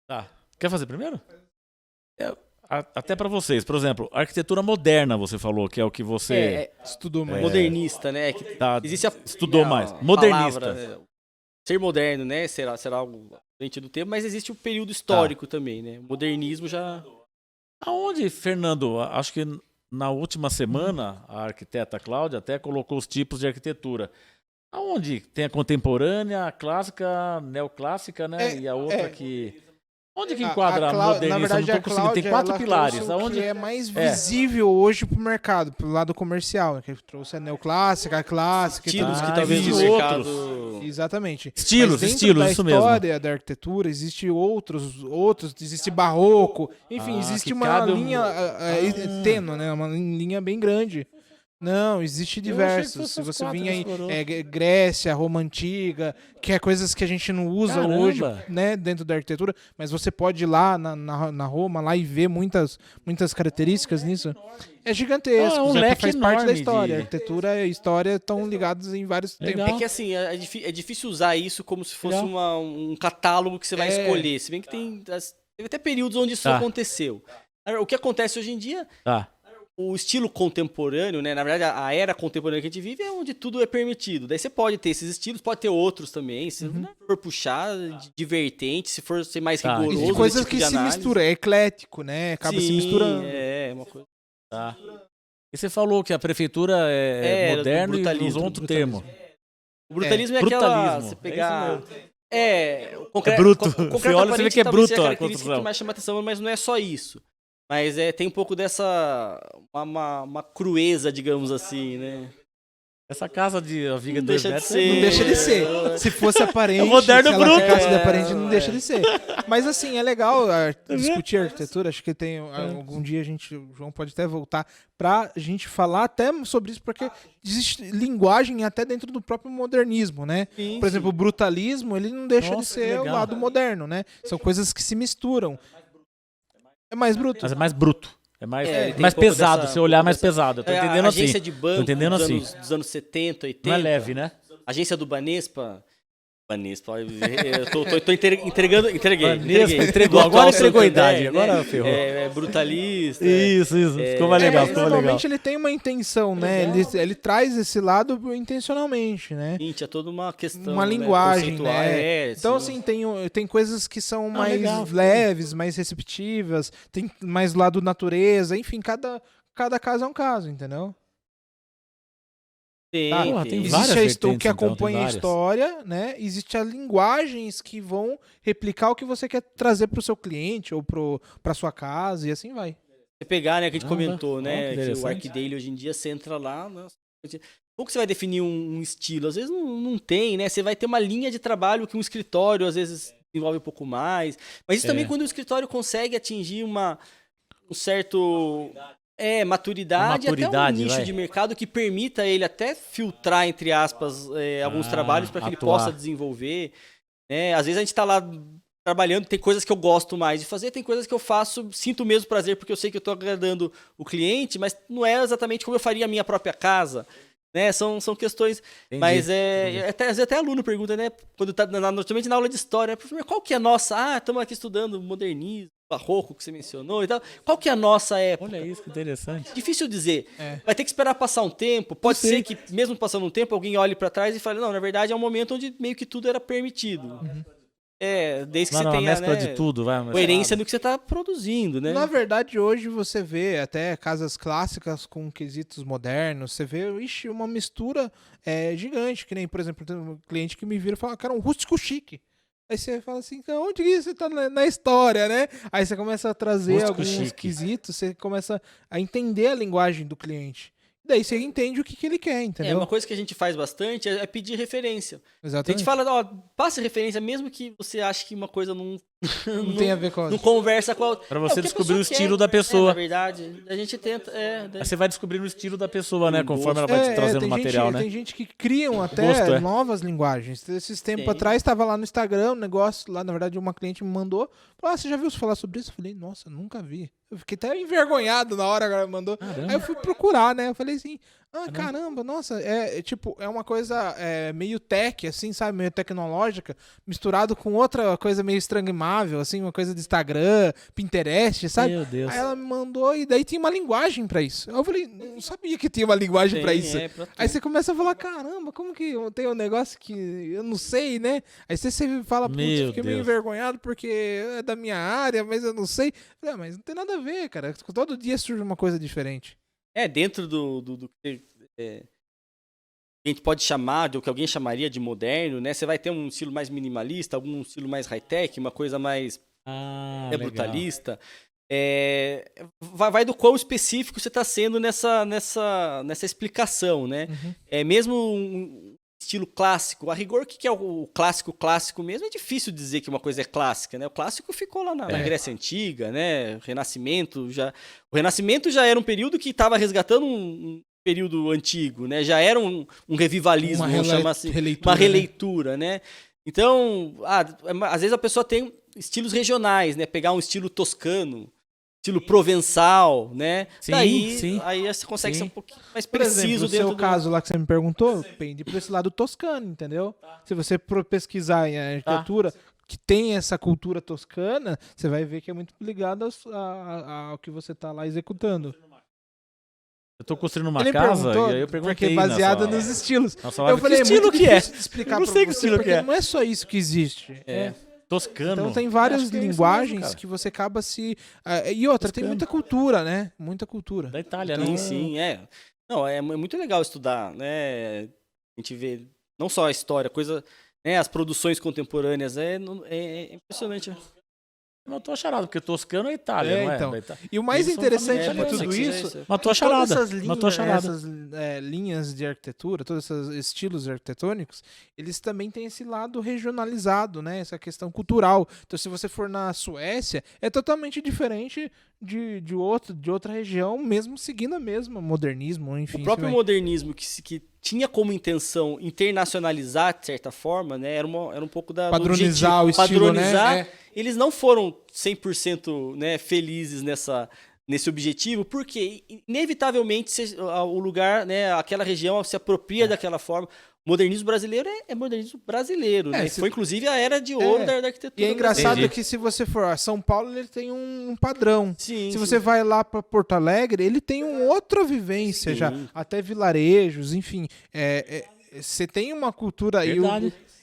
Tá. Quer fazer primeiro? Até para vocês, por exemplo, arquitetura moderna, você falou, que é o que você estudou mais. Modernista, né? existe estudou mais. Modernista. Palavra, ser moderno, né? Será algo frente do tempo, mas existe o período histórico também, né? O modernismo já... Aonde, Fernando, acho que na última semana, a arquiteta Cláudia até colocou os tipos de arquitetura. Aonde tem a contemporânea, a clássica, neoclássica, né? E a outra que... Onde que enquadra a modernismo? Na verdade, a Cláudia, tem 4 pilares. Aonde Aonde que é mais visível hoje pro mercado, pro lado comercial, que trouxe a neoclássica, a clássica, estilos que talvez no mercado... Exatamente. Estilos, da isso mesmo. história da arquitetura existe outros, existe barroco, enfim, existe uma linha tênue, né? Uma linha bem grande. Não, existe diversos. Se você vir aí, Grécia, Roma Antiga, que é coisas que a gente não usa hoje, né, dentro da arquitetura, mas você pode ir lá na Roma lá e ver muitas características nisso. É gigantesco, faz parte da história. A arquitetura e a história estão ligados em vários tempos. É que assim, é difícil usar isso como se fosse um catálogo que você vai escolher. Se bem que teve até períodos onde isso aconteceu. O que acontece hoje em dia... O estilo contemporâneo, né? Na verdade, a era contemporânea que a gente vive é onde tudo é permitido. Daí você pode ter esses estilos, pode ter outros também. Se não for puxar de vertente, se for ser mais rigoroso. E coisas tipo que se misturam, é eclético, né? Acaba se misturando. É uma coisa. E você falou que a prefeitura é moderna e usou outro termo. O brutalismo é aquela... Você pegar... É bruto. Você olha e vê que é bruto a construção. Que mais chama atenção, mas não é só isso. Mas tem um pouco dessa... Uma crueza, digamos assim, né? Essa casa de viga de 2 metros... Não deixa de ser. Se fosse aparente, moderno se bruto. Ficasse de aparente, não deixa de ser. Mas assim, é legal discutir arquitetura. Acho que tem algum dia o João pode até voltar pra gente falar até sobre isso, porque existe linguagem até dentro do próprio modernismo, né? Sim, Por exemplo, o brutalismo, ele não deixa de ser o lado moderno, né? São coisas que se misturam. É mais bruto. Mas é mais bruto. É mais pesado, se olhar mais pesado. Eu tô entendendo assim. Agência de banco dos anos 70, 80. Não é leve, né? Agência do Banespa. Eu tô entregando. Entregou. Agora entregou a idade. Agora ferrou. É brutalista. Isso. Ficou mais legal. Normalmente ele tem uma intenção, né? Ele traz esse lado intencionalmente, né? Gente, é toda uma questão. Uma linguagem, né? Então, assim, tem coisas que são mais leves, mais receptivas, tem mais do lado natureza, enfim, cada caso é um caso, entendeu? Tem existe o que acompanha a história, né? Existe as linguagens que vão replicar o que você quer trazer para o seu cliente ou para sua casa e assim vai. Você pegar, né, que a gente comentou, né, que o ArcDaily hoje em dia você entra lá, como que você vai definir um estilo? Às vezes não tem, né? Você vai ter uma linha de trabalho que um escritório às vezes envolve um pouco mais, mas isso também quando o escritório consegue atingir um certo maturidade até um nicho de mercado que permita ele até filtrar, entre aspas, alguns trabalhos para que ele possa desenvolver. Né? Às vezes a gente está lá trabalhando, tem coisas que eu gosto mais de fazer, tem coisas que eu faço, sinto o mesmo prazer porque eu sei que eu estou agradando o cliente, mas não é exatamente como eu faria a minha própria casa. Né? São questões, entendi, mas até aluno pergunta, né? Quando está normalmente na aula de história, qual que é a nossa? Estamos aqui estudando modernismo, barroco que você mencionou e tal. Qual que é a nossa época? Olha isso, que interessante. Difícil dizer. Vai ter que esperar passar um tempo. Pode ser que, mesmo passando um tempo, alguém olhe para trás e fale, não, na verdade é um momento onde meio que tudo era permitido. Desde que você tenha, mescla de tudo, coerência no que você está produzindo, né? Na verdade, hoje você vê até casas clássicas com quesitos modernos, você vê, uma mistura gigante, que nem, por exemplo, tem um cliente que me vira e fala, cara, um rústico chique. Aí você fala assim, onde que você tá na história, né? Aí você começa a trazer alguns quesitos, você começa a entender a linguagem do cliente. Daí você entende o que ele quer, entendeu? Uma coisa que a gente faz bastante é pedir referência. Exatamente. A gente fala, passe referência, mesmo que você ache que uma coisa não tem a ver com não conversa com a outra. Pra você descobrir o estilo da pessoa. Na verdade, a gente tenta... Você vai descobrindo o estilo da pessoa, né? Conforme ela vai te trazendo material, né? Tem gente que criam até novas linguagens. Esses tempos atrás, estava lá no Instagram, um negócio lá, na verdade, uma cliente me mandou. Falou, você já viu falar sobre isso? Eu falei, nossa, nunca vi. Eu fiquei até envergonhado na hora que ela mandou. Caramba. Aí eu fui procurar, né? Eu falei assim, caramba, nossa, é uma coisa meio tech, assim, sabe? Meio tecnológica, misturado com outra coisa meio Strong instagramável, assim, uma coisa do Instagram, Pinterest, sabe? Meu Deus. Aí ela me mandou e daí tinha uma linguagem pra isso. Eu falei, não sabia que tinha uma linguagem pra isso. Aí você começa a falar, caramba, como que tem um negócio que eu não sei, né? Aí você fala, putz, eu fiquei meio envergonhado porque é da minha área, mas eu não sei. Eu falei, mas não tem nada a ver, cara. Todo dia surge uma coisa diferente. Dentro do que a gente pode chamar, do que alguém chamaria de moderno, né? Você vai ter um estilo mais minimalista, algum estilo mais high-tech, uma coisa mais brutalista. Vai do quão específico você está sendo nessa explicação, né? Mesmo um estilo clássico, a rigor, o que é o clássico mesmo? É difícil dizer que uma coisa é clássica, né? O clássico ficou lá na Grécia Antiga, né? O Renascimento já era um período que estava resgatando um período antigo, né? Já era um revivalismo, vamos chamar assim, uma releitura, né? Então, às vezes a pessoa tem estilos regionais, né? Pegar um estilo toscano, estilo provençal, né? Aí você consegue ser um pouquinho mais preciso. Por exemplo, dentro o seu caso lá que você me perguntou, pende por esse lado toscano, entendeu? Se você pesquisar em arquitetura que tem essa cultura toscana, você vai ver que é muito ligado ao que você está lá executando. Eu tô construindo uma casa e aí eu perguntei. Porque baseado nos estilos. Eu falei, que estilo que é? De explicar eu não sei que estilo que é. Não é só isso que existe. Toscano. Então tem várias linguagens que você acaba se... E outra, tem muita cultura, né? Muita cultura. Da Itália, né? Sim, sim. Não, é muito legal estudar, né? A gente vê não só a história, né? As produções contemporâneas. É impressionante. Mas tô acharado, porque toscano é Itália, não é? Então. E o mais interessante de tudo isso... Matou a charada. Essas linhas de arquitetura, todos esses estilos arquitetônicos, eles também têm esse lado regionalizado, né? Essa questão cultural. Então, se você for na Suécia, é totalmente diferente de outra região, mesmo seguindo a mesma modernismo, enfim. O próprio modernismo que tinha como intenção internacionalizar, de certa forma, né? Era um pouco da... Padronizar o estilo, né? Eles não foram 100% né, felizes nesse objetivo, porque inevitavelmente o lugar, né, aquela região se apropria daquela forma. O modernismo brasileiro é modernismo brasileiro, né? Foi inclusive a era de ouro da arquitetura. E é engraçado que se você for a São Paulo, ele tem um padrão. Se você vai lá para Porto Alegre, ele tem uma outra vivência já, até vilarejos, enfim. Você tem uma cultura aí.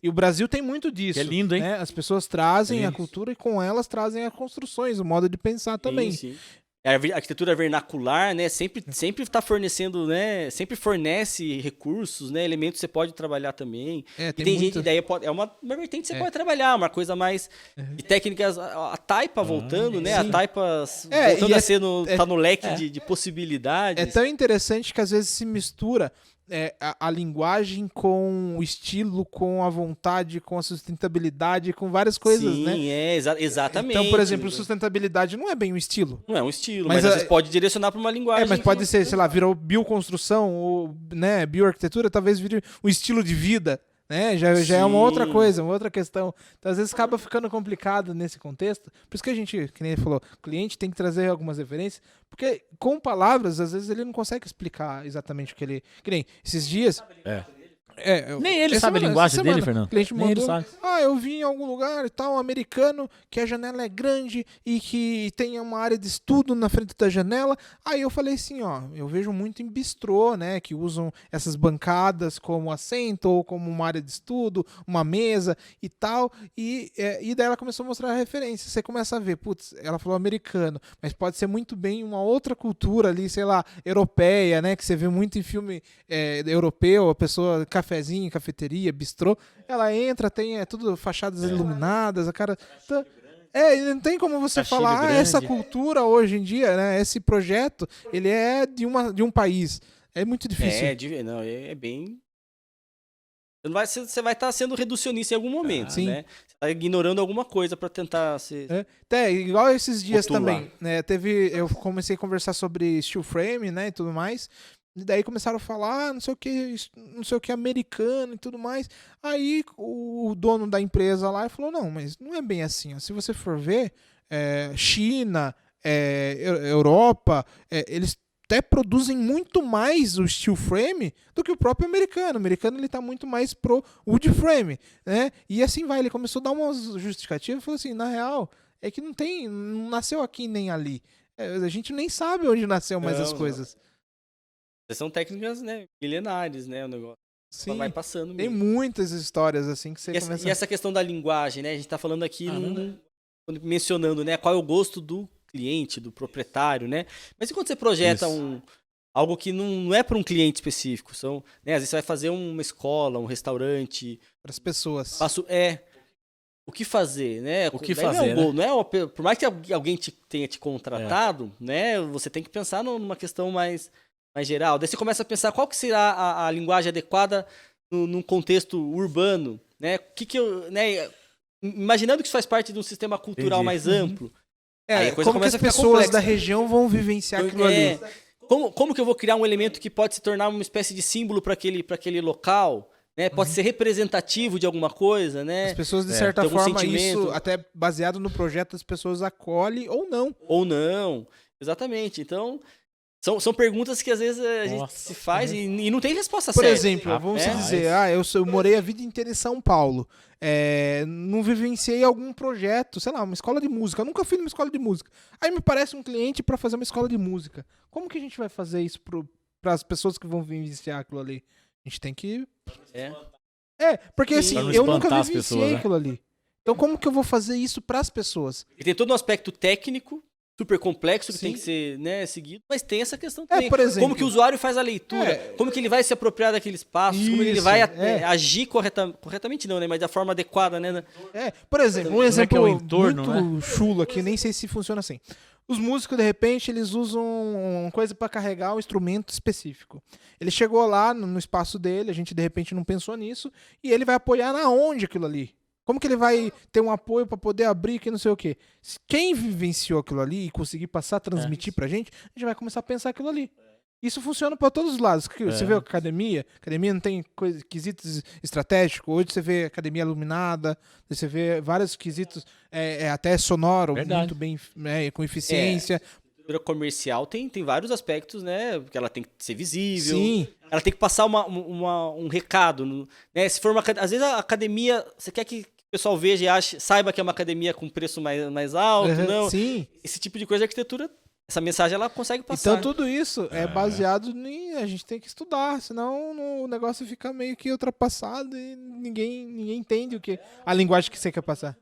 E o Brasil tem muito disso. É lindo, hein? Né? As pessoas trazem a cultura e com elas trazem as construções, o modo de pensar também. Sim. A arquitetura vernacular, né, sempre está fornecendo, né, sempre fornece recursos, né, elementos que você pode trabalhar também. Tem gente, daí é uma vertente que você pode trabalhar, uma coisa mais de técnicas, a taipa voltando, né, a taipa voltando a ser tá no leque de possibilidades. É tão interessante que às vezes se mistura a linguagem com o estilo, com a vontade, com a sustentabilidade, com várias coisas, né? Sim, exatamente. Então, por exemplo, sustentabilidade não é bem um estilo. Não é um estilo, mas às vezes pode direcionar para uma linguagem. Mas pode ser, sei lá, virou bioconstrução ou, né, bioarquitetura, talvez vire um estilo de vida, né? Já é uma outra coisa, uma outra questão. Então, às vezes, acaba ficando complicado nesse contexto. Por isso que a gente, que nem ele falou, o cliente tem que trazer algumas referências, porque com palavras, às vezes, ele não consegue explicar exatamente o que ele... Que nem esses dias... Nem ele sabe a linguagem dele, Fernando. O cliente Nem mandou, ele sabe. eu vi em algum lugar e tal, um americano, que a janela é grande e que tem uma área de estudo na frente da janela. Aí eu falei assim, eu vejo muito em bistrô, né, que usam essas bancadas como assento ou como uma área de estudo, uma mesa e tal. E daí ela começou a mostrar a referência. Você começa a ver, putz, ela falou americano, mas pode ser muito bem uma outra cultura ali, sei lá, europeia, né, que você vê muito em filme europeu, a pessoa... cafezinho, cafeteria, bistrô, ela entra, tem tudo fachadas iluminadas, a cara... não tem como você falar, essa cultura hoje em dia, né, esse projeto, ele é de um país. É muito difícil. É bem... Você vai estar sendo reducionista em algum momento, né? Você está ignorando alguma coisa para tentar ser... Igual esses dias também, né, eu comecei a conversar sobre steel frame, né, e tudo mais. E daí começaram a falar, não sei o que americano e tudo mais. Aí o dono da empresa lá falou, não, mas não é bem assim. Ó. Se você for ver, China, Europa, eles até produzem muito mais o steel frame do que o próprio americano. O americano ele tá muito mais pro wood frame, né? E assim vai, ele começou a dar uma justificativa e falou assim, na real, é que não nasceu aqui nem ali. A gente nem sabe onde nasceu mais as coisas. São técnicas, né, milenares, né, o negócio. Sim, vai passando mesmo. Tem muitas histórias assim que você começa... E essa questão da linguagem, né, a gente tá falando aqui mencionando, né, qual é o gosto do cliente, do proprietário, né? Mas e quando você projeta algo que não é para um cliente específico? Né, às vezes você vai fazer uma escola, um restaurante... Para as pessoas. O que fazer, né? O que fazer, por mais que alguém tenha te contratado, né? Você tem que pensar numa questão mais geral. Daí você começa a pensar qual que será a linguagem adequada num contexto urbano, né? Imaginando que isso faz parte de um sistema cultural mais amplo. Aí a coisa como que as pessoas complexa. Da região vão vivenciar aquilo ali? Como que eu vou criar um elemento que pode se tornar uma espécie de símbolo para aquele local? Né? Pode ser representativo de alguma coisa, né? As pessoas, de certa forma, isso, até baseado no projeto, as pessoas acolhem ou não. Ou não, exatamente. Então, são perguntas que às vezes a gente se faz e não tem resposta certa. Por exemplo, vamos dizer, eu morei a vida inteira em São Paulo. Não vivenciei algum projeto, sei lá, uma escola de música. Eu nunca fui numa escola de música. Aí me parece um cliente para fazer uma escola de música. Como que a gente vai fazer isso para as pessoas que vão vivenciar aquilo ali? A gente tem que... porque assim, eu nunca vivenciei aquilo ali. Então como que eu vou fazer isso para as pessoas? E tem todo um aspecto técnico, super complexo, que tem que ser, né, seguido, mas tem essa questão também. Por exemplo, como que o usuário faz a leitura, como que ele vai se apropriar daquele espaço, como ele vai agir corretamente não, né, mas da forma adequada, né? Por exemplo, um exemplo é o entorno, muito chulo aqui, nem sei se funciona assim. Os músicos, de repente, eles usam uma coisa para carregar um instrumento específico. Ele chegou lá no espaço dele, a gente de repente não pensou nisso, e ele vai apoiar na onde aquilo ali? Como que ele vai ter um apoio para poder abrir que não sei o quê? Quem vivenciou aquilo ali e conseguir passar, transmitir pra gente, a gente vai começar a pensar aquilo ali. Isso funciona para todos os lados. Você vê a academia não tem quesitos estratégicos. Hoje você vê academia iluminada, você vê vários quesitos, até sonoro, muito bem, com eficiência. A comercial tem vários aspectos, né? Porque ela tem que ser visível. Sim. Ela tem que passar um recado. Né? Se for às vezes a academia, você quer que o pessoal veja e saiba que é uma academia com preço mais alto, não? Sim. Esse tipo de coisa, a arquitetura, essa mensagem ela consegue passar. Então tudo isso é baseado em a gente tem que estudar, senão o negócio fica meio que ultrapassado e ninguém entende a linguagem que você quer passar.